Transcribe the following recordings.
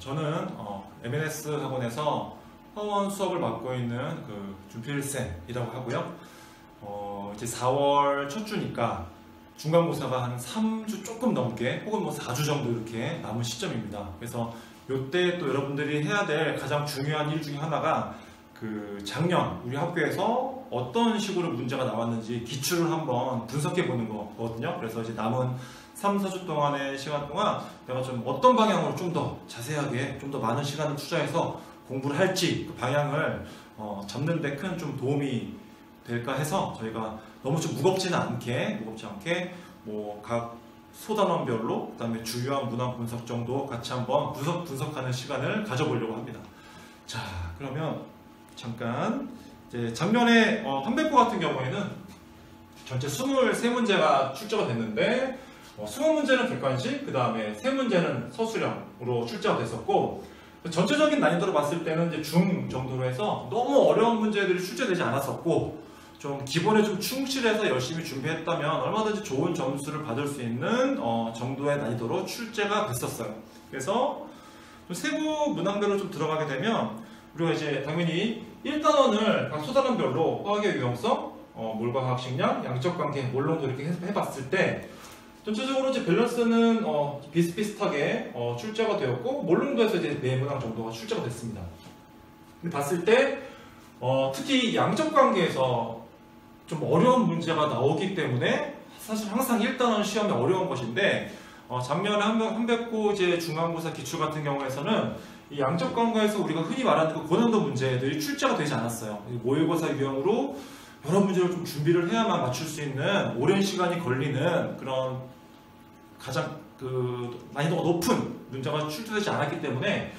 저는 MNS 학원에서 화원 수업을 맡고 있는 준필쌤이라고 하고요. 이제 4월 첫 주니까 중간고사가 한 3주 조금 넘게 혹은 뭐 4주 정도 이렇게 남은 시점입니다. 그래서 이때 또 여러분들이 해야 될 가장 중요한 일 중에 하나가 작년 우리 학교에서 어떤 식으로 문제가 나왔는지 기출을 한번 분석해 보는 거거든요. 그래서 이제 남은 3, 4주 동안의 시간 동안 내가 좀 어떤 방향으로 좀 더 자세하게 좀 더 많은 시간을 투자해서 공부를 할지 그 방향을 잡는 데 큰 좀 도움이 될까 해서 저희가 너무 좀 무겁지 않게 뭐 각 소단원별로 그다음에 주요한 문항 분석 정도 같이 한번 분석하는 시간을 가져보려고 합니다. 자, 그러면 잠깐 이제 작년에 한백고 같은 경우에는 전체 23문제가 출제가 됐는데 20문제는 객관식, 그 다음에 3문제는 서술형으로 출제가 됐었고 전체적인 난이도로 봤을 때는 이제 중 정도로 해서 너무 어려운 문제들이 출제되지 않았었고 좀 기본에 좀 충실해서 열심히 준비했다면 얼마든지 좋은 점수를 받을 수 있는 정도의 난이도로 출제가 됐었어요. 그래서 세부 문항별로 좀 들어가게 되면 우리가 이제 당연히 1단원을 각 소단원별로 화학의 유용성, 몰과화학식량, 양적관계, 몰롱도 이렇게 해봤을 때 전체적으로 이제 밸런스는 비슷비슷하게 출제가 되었고 몰롱도에서 이제 4문항 정도가 출제가 됐습니다. 근데 봤을 때 특히 양적관계에서 좀 어려운 문제가 나오기 때문에 사실 항상 1단원 시험이 어려운 것인데 작년에 한백고 이제 중간고사 기출 같은 경우에서는 이 양적관계에서 우리가 흔히 말하는 그 고난도 문제들이 출제가 되지 않았어요. 모의고사 유형으로 여러 문제를 좀 준비를 해야만 맞출 수 있는 오랜 시간이 걸리는 그런 가장 난이도가 높은 문제가 출제되지 않았기 때문에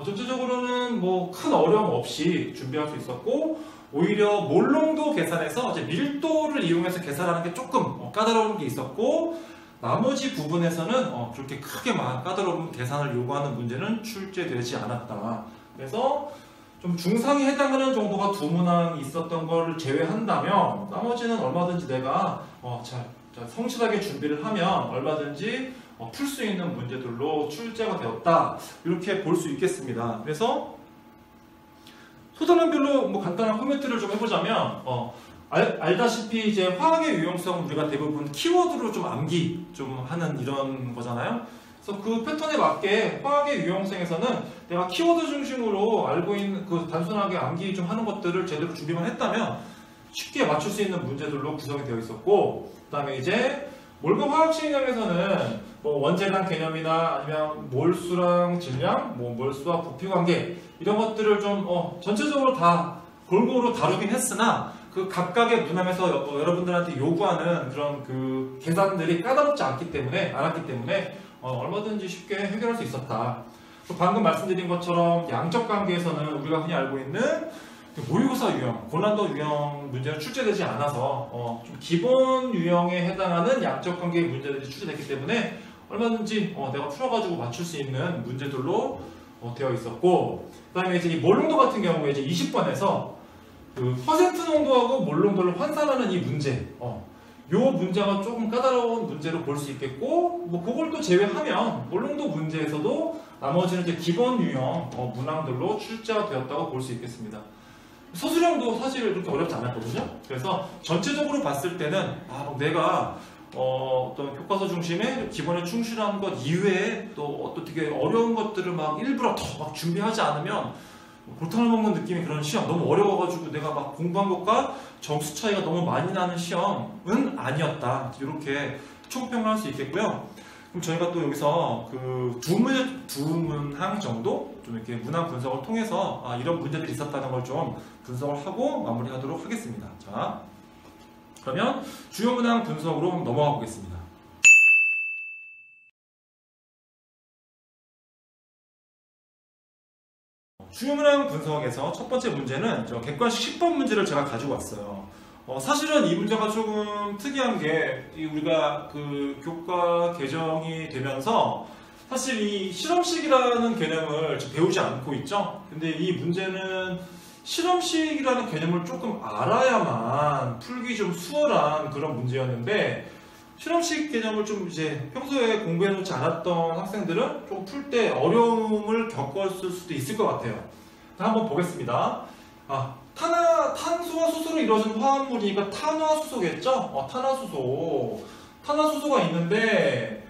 전체적으로는 뭐 큰 어려움 없이 준비할 수 있었고 오히려 몰롱도 계산에서 이제 밀도를 이용해서 계산하는 게 조금 까다로운 게 있었고 나머지 부분에서는 그렇게 크게 막 까다로운 계산을 요구하는 문제는 출제되지 않았다. 그래서 좀 중상에 해당하는 정도가 2문항 있었던 걸 제외한다면 나머지는 얼마든지 내가 성실하게 준비를 하면 얼마든지 풀 수 있는 문제들로 출제가 되었다. 이렇게 볼 수 있겠습니다. 그래서 소단원별로 뭐 간단한 포맷을 좀 해보자면 알다시피 이제 화학의 유용성은 우리가 대부분 키워드로 좀 암기 좀 하는 이런 거잖아요. 그래서 그 패턴에 맞게 화학의 유용성에서는 내가 키워드 중심으로 알고 있는 단순하게 암기 좀 하는 것들을 제대로 준비만 했다면 쉽게 맞출 수 있는 문제들로 구성이 되어 있었고 그 다음에 이제 몰과 화학식량에서는 뭐 원재단 개념이나 아니면 몰수랑 질량, 뭐 몰수와 부피 관계 이런 것들을 좀 전체적으로 다 골고루 다루긴 했으나 그 각각의 문항에서 여러분들한테 요구하는 그런 계산들이 까다롭지 않았기 때문에 얼마든지 쉽게 해결할 수 있었다. 방금 말씀드린 것처럼 양적 관계에서는 우리가 흔히 알고 있는 모의고사 유형, 고난도 유형 문제는 출제되지 않아서 좀 기본 유형에 해당하는 양적 관계의 문제들이 출제됐기 때문에 얼마든지 내가 풀어가지고 맞출 수 있는 문제들로 되어 있었고 그 다음에 이제 이 몰롱도 같은 경우에 이제 20번에서 퍼센트 농도하고 몰롱도를 환산하는 이 문제 요 문제가 조금 까다로운 문제로 볼 수 있겠고 뭐 그걸 또 제외하면 몰롱도 문제에서도 나머지는 이제 기본 유형 문항들로 출제가 되었다고 볼 수 있겠습니다. 서술형도 사실 그렇게 어렵지 않았거든요. 그래서 전체적으로 봤을 때는 내가 어떤 교과서 중심의 기본에 충실한 것 이외에 또 되게 어려운 것들을 막 일부러 더 막 준비하지 않으면 골탕을 먹는 느낌이 그런 시험 너무 어려워가지고 내가 막 공부한 것과 점수 차이가 너무 많이 나는 시험은 아니었다. 이렇게 총평을 할 수 있겠고요. 그럼 저희가 또 여기서 두 문항 정도 좀 이렇게 문항 분석을 통해서 이런 문제들이 있었다는 걸 좀 분석을 하고 마무리하도록 하겠습니다. 자, 그러면 주요 문항 분석으로 넘어가 보겠습니다. 주요 문항 분석에서 첫 번째 문제는 객관식 10번 문제를 제가 가지고 왔어요. 사실은 이 문제가 조금 특이한 게 우리가 교과 개정이 되면서 사실 이 실험식이라는 개념을 배우지 않고 있죠. 근데 이 문제는 실험식이라는 개념을 조금 알아야만 풀기 좀 수월한 그런 문제였는데 실험식 개념을 좀 이제 평소에 공부해놓지 않았던 학생들은 좀 풀 때 어려움을 겪었을 수도 있을 것 같아요. 한번 보겠습니다. 탄소와 수소로 이루어진 화합물이니까 탄화수소겠죠? 탄화수소가 있는데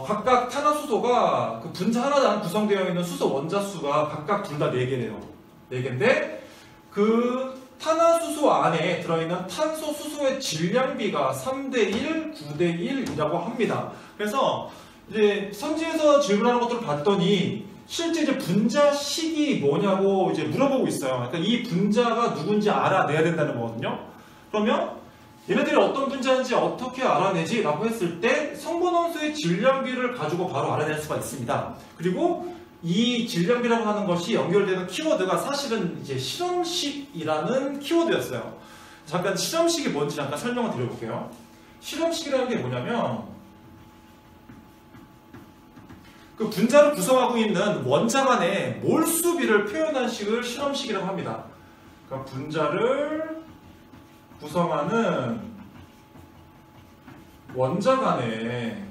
각각 탄화수소가 그 분자 하나당 구성되어 있는 수소 원자수가 각각 둘 다 4개래요. 4개인데 그 탄화수소 안에 들어있는 탄소, 수소의 질량비가 3대1, 9대1이라고 합니다. 그래서 이제 선지에서 질문하는 것들을 봤더니 실제 이제 분자식이 뭐냐고 이제 물어보고 있어요. 그러니까 이 분자가 누군지 알아내야 된다는 거거든요. 그러면 얘네들이 어떤 분자인지 어떻게 알아내지? 라고 했을 때 성분원소의 질량비를 가지고 바로 알아낼 수가 있습니다. 그리고 이 질량비라고 하는 것이 연결되는 키워드가 사실은 이제 실험식이라는 키워드였어요. 잠깐 실험식이 뭔지 잠깐 설명을 드려볼게요. 실험식이라는 게 뭐냐면 그 분자를 구성하고 있는 원자 간의 몰수비를 표현한 식을 실험식이라고 합니다. 그러니까 분자를 구성하는 원자 간의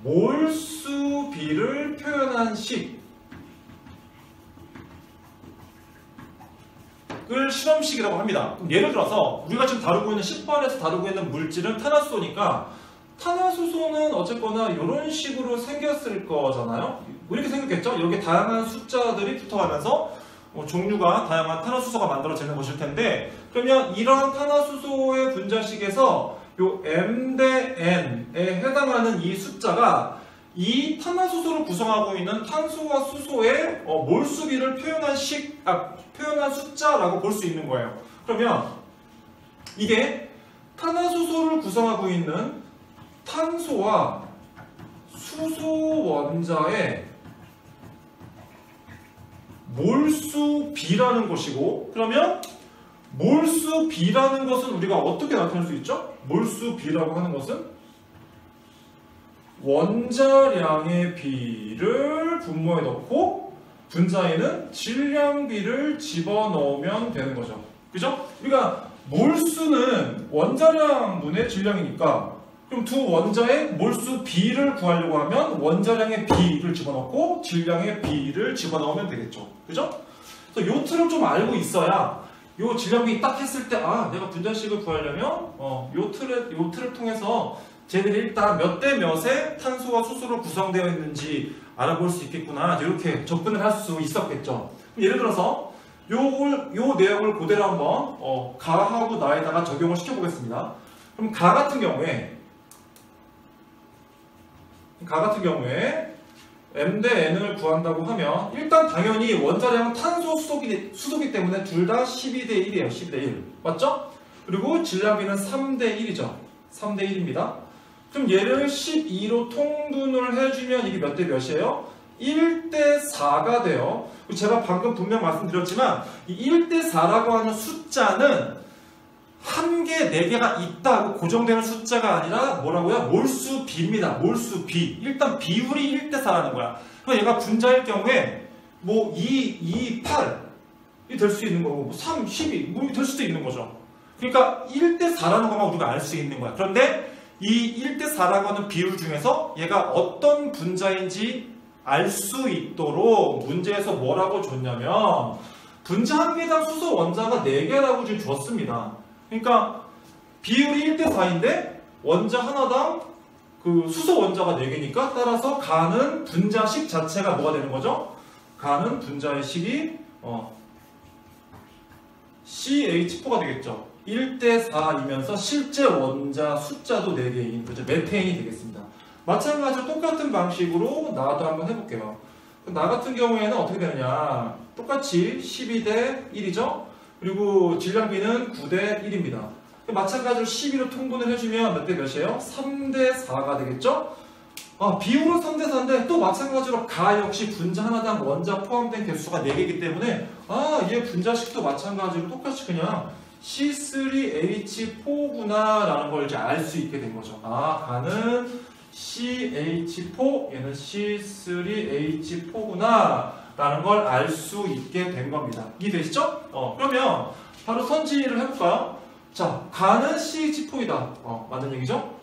몰수비를 표현한 식을 실험식이라고 합니다. 그럼 예를 들어서 우리가 지금 다루고 있는 10번에서 다루고 있는 물질은 탄화수소니까 탄화수소는 어쨌거나 이런 식으로 생겼을 거잖아요. 이렇게 생겼겠죠? 이렇게 다양한 숫자들이 붙어가면서 종류가 다양한 탄화수소가 만들어지는 것일 텐데, 그러면 이런 탄화수소의 분자식에서 요 m 대 n에 해당하는 이 숫자가 이 탄화수소를 구성하고 있는 탄소와 수소의 몰수비를 표현한 숫자라고 볼 수 있는 거예요. 그러면 이게 탄화수소를 구성하고 있는 탄소와 수소 원자의 몰수비라는 것이고, 그러면 몰수비라는 것은 우리가 어떻게 나타낼 수 있죠? 몰수비라고 하는 것은 원자량의 비를 분모에 넣고 분자에는 질량비를 집어넣으면 되는 거죠. 그죠? 우리가 몰수는 원자량분의 질량이니까 그럼 두 원자의 몰수 비를 구하려고 하면 원자량의 비를 집어넣고 질량의 비를 집어넣으면 되겠죠. 그죠? 그래서 요 틀을 좀 알고 있어야 요 질량비 딱 했을 때 내가 분자식을 구하려면 요 틀을 통해서 쟤들이 일단 몇 대 몇의 탄소와 수소로 구성되어 있는지 알아볼 수 있겠구나, 이렇게 접근을 할 수 있었겠죠. 예를 들어서 요 내용을 그대로 한번 가하고 나에다가 적용을 시켜보겠습니다. 그럼 가 같은 경우에 m 대 n을 구한다고 하면 일단 당연히 원자량은 탄소, 수소기 때문에 둘 다 12대 1이에요. 12대 1. 맞죠? 그리고 질량비는 3대 1이죠. 3대 1입니다. 그럼 얘를 12로 통분을 해주면 이게 몇 대 몇이에요? 1대 4가 돼요. 제가 방금 분명 말씀드렸지만 이 1대 4라고 하는 숫자는 한 개, 4개가 있다고 고정되는 숫자가 아니라 뭐라고요? 몰수비입니다. 몰수비. 일단 비율이 1대 4라는 거야. 그럼 얘가 분자일 경우에 뭐 2, 8이 될 수 있는 거고, 뭐 3, 12, 뭐 될 수도 있는 거죠. 그러니까 1대 4라는 것만 우리가 알 수 있는 거야. 그런데 이 1대 4라고 하는 비율 중에서 얘가 어떤 분자인지 알 수 있도록 문제에서 뭐라고 줬냐면 분자 한 개당 수소 원자가 4개라고 지금 줬습니다. 그러니까 비율이 1대 4인데 원자 하나당 그 수소 원자가 4개니까 따라서 가는 분자식 자체가 뭐가 되는 거죠? 가는 분자의 식이 CH4가 되겠죠. 1대 4이면서 실제 원자 숫자도 4개인 메테인이 되겠습니다. 마찬가지로 똑같은 방식으로 나도 한번 해볼게요. 나 같은 경우에는 어떻게 되느냐, 똑같이 12대 1이죠. 그리고 질량비는 9대 1입니다. 마찬가지로 12로 통분을 해주면 몇 대 몇이에요? 3대 4가 되겠죠? 비율은 3대 4인데 또 마찬가지로 가 역시 분자 하나당 원자 포함된 개수가 4개이기 때문에 얘 분자식도 마찬가지로 똑같이 그냥 C3H4구나 라는 걸 이제 알 수 있게 된 거죠. 가는 CH4, 얘는 C3H4구나 라는 걸 알 수 있게 된 겁니다. 이해되시죠? 그러면 바로 선지를 해볼까요? 자, 가는 CH4이다. 맞는 얘기죠?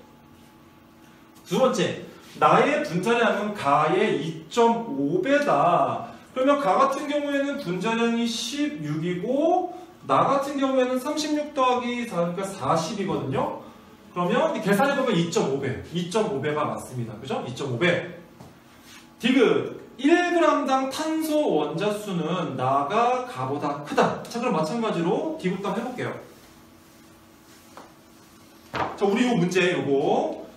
두 번째, 나의 분자량은 가의 2.5배다. 그러면 가 같은 경우에는 분자량이 16이고 나 같은 경우에는 36 더하기 4, 그러니까 40이거든요. 그러면 계산해보면 2.5배. 2.5배가 맞습니다. 그죠? 2.5배. 디귿. 1g당 탄소 원자수는 나가 가보다 크다. 자, 그럼 마찬가지로 디귿도 한번 해볼게요. 자, 우리 요 문제 요거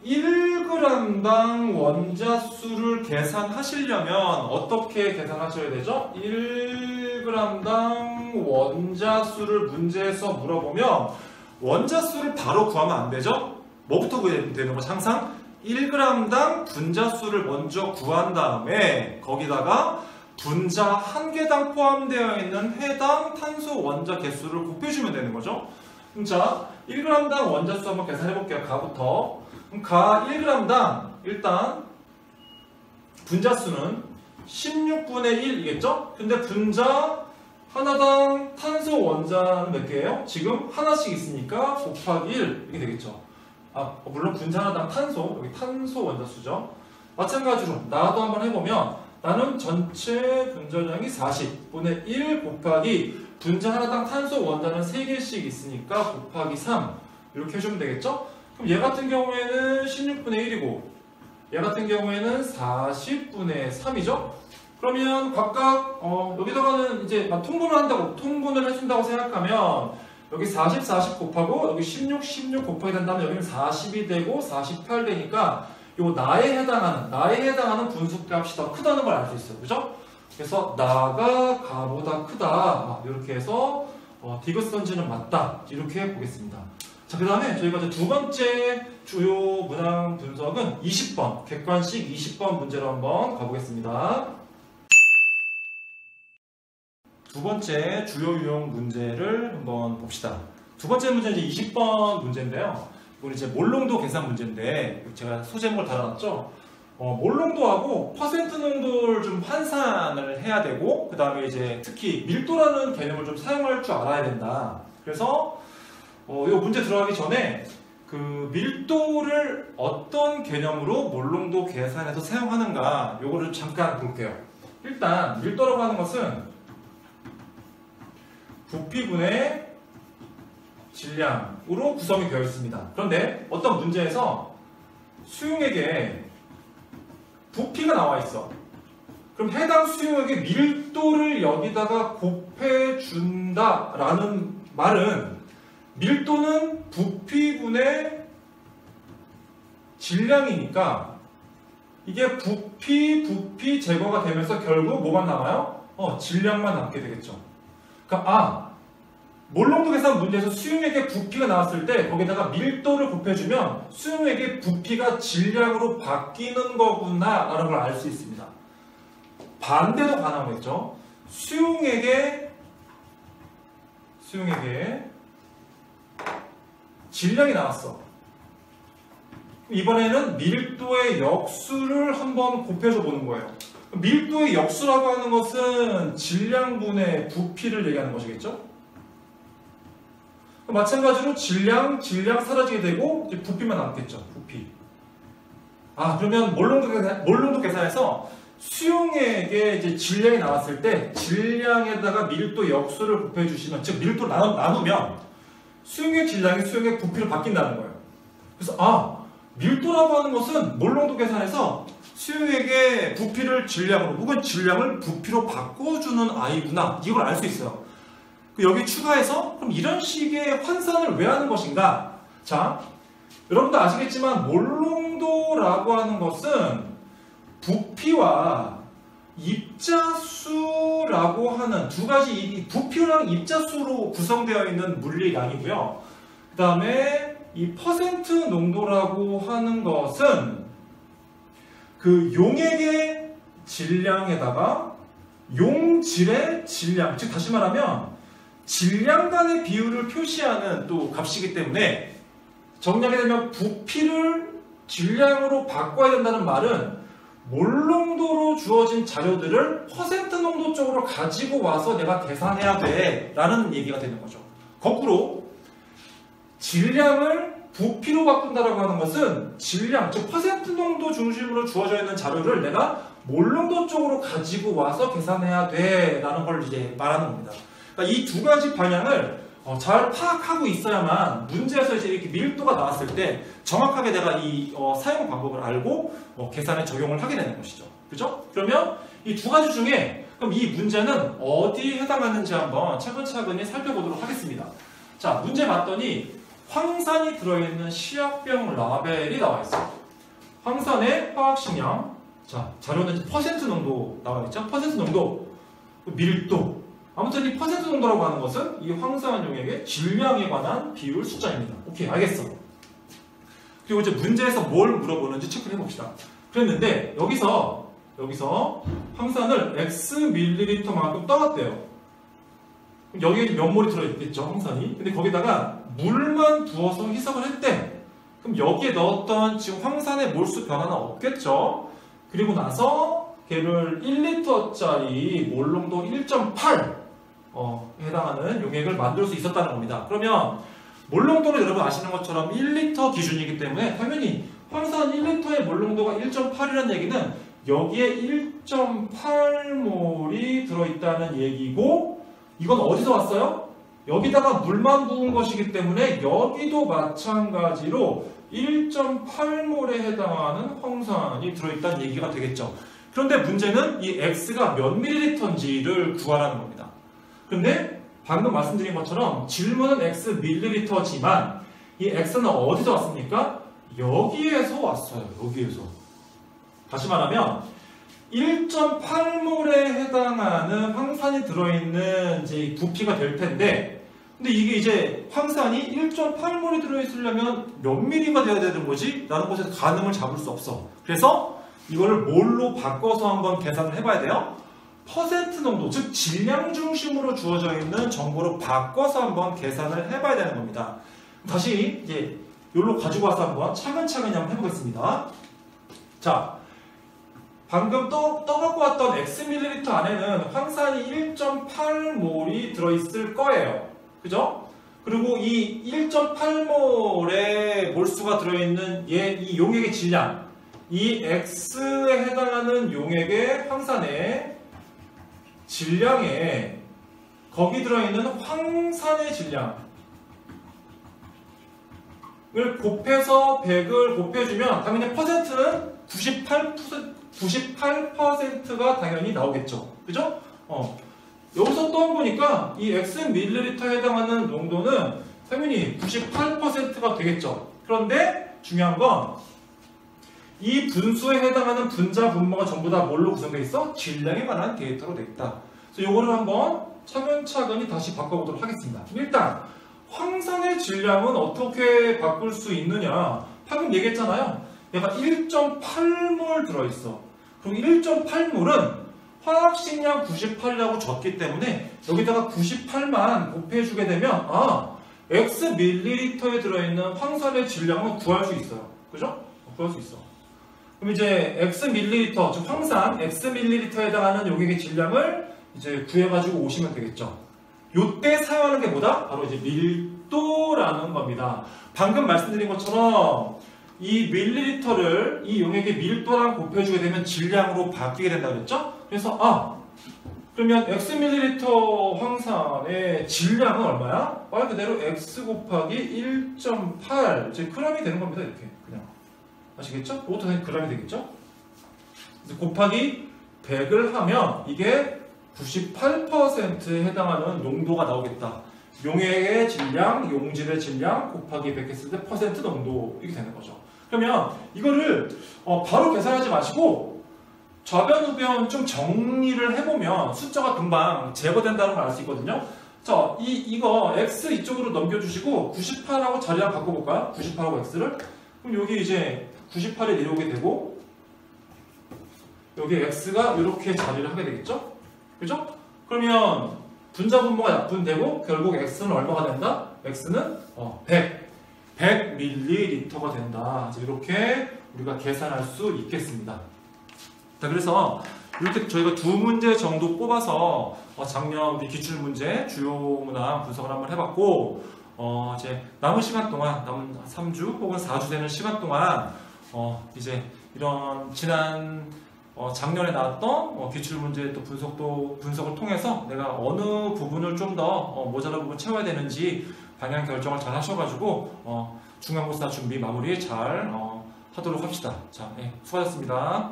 1g당 원자수를 계산하시려면 어떻게 계산하셔야 되죠? 1g당 원자수를 문제에서 물어보면 원자수를 바로 구하면 안 되죠? 뭐부터 구해야 되는 거죠? 항상 1g당 분자수를 먼저 구한 다음에 거기다가 분자 한 개당 포함되어 있는 해당 탄소 원자 개수를 곱해주면 되는 거죠. 자, 1g당 원자수 한번 계산해 볼게요. 가부터. 그럼 가 1g당 일단 분자수는 16분의 1이겠죠? 근데 분자 하나당 탄소 원자는 몇 개예요? 지금 하나씩 있으니까 곱하기 1 이렇게 되겠죠. 물론 분자 하나당 탄소, 여기 탄소 원자수죠. 마찬가지로 나도 한번 해보면 나는 전체 분자량이 40분의 1 곱하기 분자 하나당 탄소 원자는 3개씩 있으니까 곱하기 3 이렇게 해주면 되겠죠? 그럼 얘 같은 경우에는 16분의 1이고 얘 같은 경우에는 40분의 3이죠? 그러면 각각 여기다가는 이제 통분을 해준다고 생각하면 여기 40, 40 곱하고 여기 16, 16 곱하게 된다면 여기는 40이 되고 48 되니까 요 나에 해당하는 분수값이 더 크다는 걸 알 수 있어요. 그죠? 그래서 나가 가보다 크다. 이렇게 해서 디귿 선지는 맞다. 이렇게 보겠습니다. 자, 그 다음에 저희가 이제 두 번째 주요 문항 분석은 20번, 객관식 20번 문제로 한번 가보겠습니다. 두 번째 주요 유형 문제를 한번 봅시다. 두 번째 문제는 이제 20번 문제인데요. 이건 이제 몰농도 계산 문제인데 제가 소제목을 달아놨죠. 몰농도하고 퍼센트 농도를 좀 환산을 해야 되고 그 다음에 이제 특히 밀도라는 개념을 좀 사용할 줄 알아야 된다. 그래서 이 문제 들어가기 전에 그 밀도를 어떤 개념으로 몰농도 계산에서 사용하는가 요거를 잠깐 볼게요. 일단 밀도라고 하는 것은 부피분의 질량으로 구성이 되어 있습니다. 그런데 어떤 문제에서 수용액에 부피가 나와 있어. 그럼 해당 수용액의 밀도를 여기다가 곱해준다 라는 말은 밀도는 부피분의 질량이니까 이게 부피 제거가 되면서 결국 뭐만 남아요? 질량만 남게 되겠죠. 그러니까 몰농도 계산 문제에서 수용액의 부피가 나왔을 때 거기다가 밀도를 곱해주면 수용액의 부피가 질량으로 바뀌는 거구나 라는 걸 알 수 있습니다. 반대도 가능하겠죠. 수용액의 질량이 나왔어. 이번에는 밀도의 역수를 한번 곱해줘 보는 거예요. 밀도의 역수라고 하는 것은 질량분의 부피를 얘기하는 것이겠죠? 마찬가지로 질량 사라지게 되고 이제 부피만 남겠죠. 부피. 그러면 몰농도 계산에서 수용액의 이제 질량이 나왔을 때 질량에다가 밀도 역수를 곱해주시면, 즉 밀도를 나누면 수용액 질량이 수용액 부피로 바뀐다는 거예요. 그래서 밀도라고 하는 것은 몰농도 계산에서 수용액의 부피를 질량으로 혹은 질량을 부피로 바꿔주는 아이구나, 이걸 알 수 있어요. 여기 추가해서 그럼 이런 식의 환산을 왜 하는 것인가? 자, 여러분도 아시겠지만 몰농도라고 하는 것은 부피와 입자수라고 하는 두 가지, 부피랑 입자수로 구성되어 있는 물리량이고요. 그 다음에 이 퍼센트 농도라고 하는 것은 그 용액의 질량에다가 용질의 질량, 즉 다시 말하면 질량 간의 비율을 표시하는 또 값이기 때문에 정리하게 되면 부피를 질량으로 바꿔야 된다는 말은 몰농도로 주어진 자료들을 퍼센트 농도 쪽으로 가지고 와서 내가 계산해야 돼 라는 얘기가 되는 거죠. 거꾸로 질량을 부피로 바꾼다라고 하는 것은 질량, 즉 퍼센트 농도 중심으로 주어져 있는 자료를 내가 몰농도 쪽으로 가지고 와서 계산해야 돼라는 걸 이제 말하는 겁니다. 그러니까 이 두 가지 방향을 잘 파악하고 있어야만 문제에서 이제 이렇게 밀도가 나왔을 때 정확하게 내가 이 사용 방법을 알고 계산에 적용을 하게 되는 것이죠. 그죠? 그러면 이 두 가지 중에 그럼 이 문제는 어디에 해당하는지 한번 차근차근히 살펴보도록 하겠습니다. 자, 문제 봤더니 황산이 들어있는 시약병 라벨이 나와 있어요. 황산의 화학식량, 자, 자료는 퍼센트 농도 나와 있죠? 퍼센트 농도, 밀도. 아무튼 이 퍼센트 농도라고 하는 것은 이 황산 용액의 질량에 관한 비율 숫자입니다. 오케이, 알겠어. 그리고 이제 문제에서 뭘 물어보는지 체크해 봅시다. 그랬는데 여기서 황산을 x 밀리리터만큼 떠왔대요. 여기에 몇 몰이 들어있겠죠, 황산이. 근데 거기다가 물만 부어서 희석을 했대. 그럼 여기에 넣었던 지금 황산의 몰수 변화는 없겠죠. 그리고 나서 걔를 1리터짜리 몰농도 1.8 해당하는 용액을 만들 수 있었다는 겁니다. 그러면 몰농도는 여러분 아시는 것처럼 1리터 기준이기 때문에 당연히 황산 1리터의 몰농도가 1.8이라는 얘기는 여기에 1.8몰이 들어있다는 얘기고, 이건 어디서 왔어요? 여기다가 물만 부은 것이기 때문에 여기도 마찬가지로 1.8몰에 해당하는 황산이 들어있다는 얘기가 되겠죠. 그런데 문제는 이 X가 몇 밀리리터인지를 구하라는 겁니다. 근데 방금 말씀드린 것처럼 질문은 X 밀리리터지만 이 X는 어디서 왔습니까? 여기에서 왔어요. 여기에서. 다시 말하면 1.8몰에 해당하는 황산이 들어있는 이제 부피가 될 텐데, 근데 이게 이제 황산이 1.8몰이 들어있으려면 몇 미리가 돼야 되는 거지? 라는 것에서 가늠을 잡을 수 없어. 그래서 이거를 뭘로 바꿔서 한번 계산을 해봐야 돼요. 퍼센트 농도, 즉 질량 중심으로 주어져 있는 정보로 바꿔서 한번 계산을 해봐야 되는 겁니다. 다시 이제 여기로 가지고 와서 한번 차근차근히 한번 해보겠습니다. 자, 방금 떠갖고 왔던 Xml 안에는 황산이 1.8몰이 들어있을 거예요. 그죠? 그리고 이 1.8몰의 몰수가 들어있는 이 용액의 질량, 이 X에 해당하는 용액의 황산의 질량에 거기 들어있는 황산의 질량을 곱해서 100을 곱해주면 당연히 퍼센트는 98%가 당연히 나오겠죠. 그죠? 여기서 또 보니까 이 Xml에 해당하는 농도는 당연히 98%가 되겠죠. 그런데 중요한 건 이 분수에 해당하는 분자, 분모가 전부 다 뭘로 구성되어 있어? 질량에 관한 데이터로 되어 있다. 그래서 이거를 한번 차근차근히 다시 바꿔보도록 하겠습니다. 일단 황산의 질량은 어떻게 바꿀 수 있느냐? 방금 얘기했잖아요. 얘가 1.8몰 들어있어. 그럼 1.8몰은 화학식량 98이라고 적기 때문에 여기다가 98만 곱해주게 되면 X 밀리리터에 들어있는 황산의 질량은 구할 수 있어요. 그죠? 구할 수 있어. 그럼 이제 X 밀리리터, 즉 황산 X 밀리리터에 해당하는 용액의 질량을 이제 구해가지고 오시면 되겠죠. 요때 사용하는 게 뭐다? 바로 이제 밀도라는 겁니다. 방금 말씀드린 것처럼 이 밀리리터를 이 용액의 밀도랑 곱해주게 되면 질량으로 바뀌게 된다고 했죠? 그래서 그러면 X 밀리리터 황산의 질량은 얼마야? 말 그대로 X 곱하기 1.8 즉 g이 되는 겁니다. 이렇게 그냥 아시겠죠? 그것도 당연히 g이 되겠죠? 곱하기 100을 하면 이게 98%에 해당하는 농도가 나오겠다. 용액의 질량, 용질의 질량 곱하기 100 했을 때 퍼센트 농도 이렇게 되는 거죠. 그러면 이거를 바로 계산하지 마시고 좌변 우변 좀 정리를 해보면 숫자가 금방 제거된다는 걸 알 수 있거든요. 자, 이거 x 이쪽으로 넘겨주시고 98하고 자리랑 바꿔볼까요? 98하고 x를. 그럼 여기 이제 98에 내려오게 되고 여기 x가 이렇게 자리를 하게 되겠죠? 그죠? 그러면 분자 분모가 약분되고 결국 x는 얼마가 된다? x는 100ml가 된다. 이렇게 우리가 계산할 수 있겠습니다. 자, 그래서 이렇게 저희가 두 문제 정도 뽑아서 작년 우리 기출문제 주요 문항 분석을 한번 해봤고 이제 남은 시간 동안, 남은 3주 혹은 4주 되는 시간 동안, 이제 이런 지난 작년에 나왔던 기출 문제 또 분석을 통해서 내가 어느 부분을 좀 더 모자란 부분 채워야 되는지 방향 결정을 잘 하셔가지고 중간고사 준비 마무리 잘 하도록 합시다. 자, 수고하셨습니다.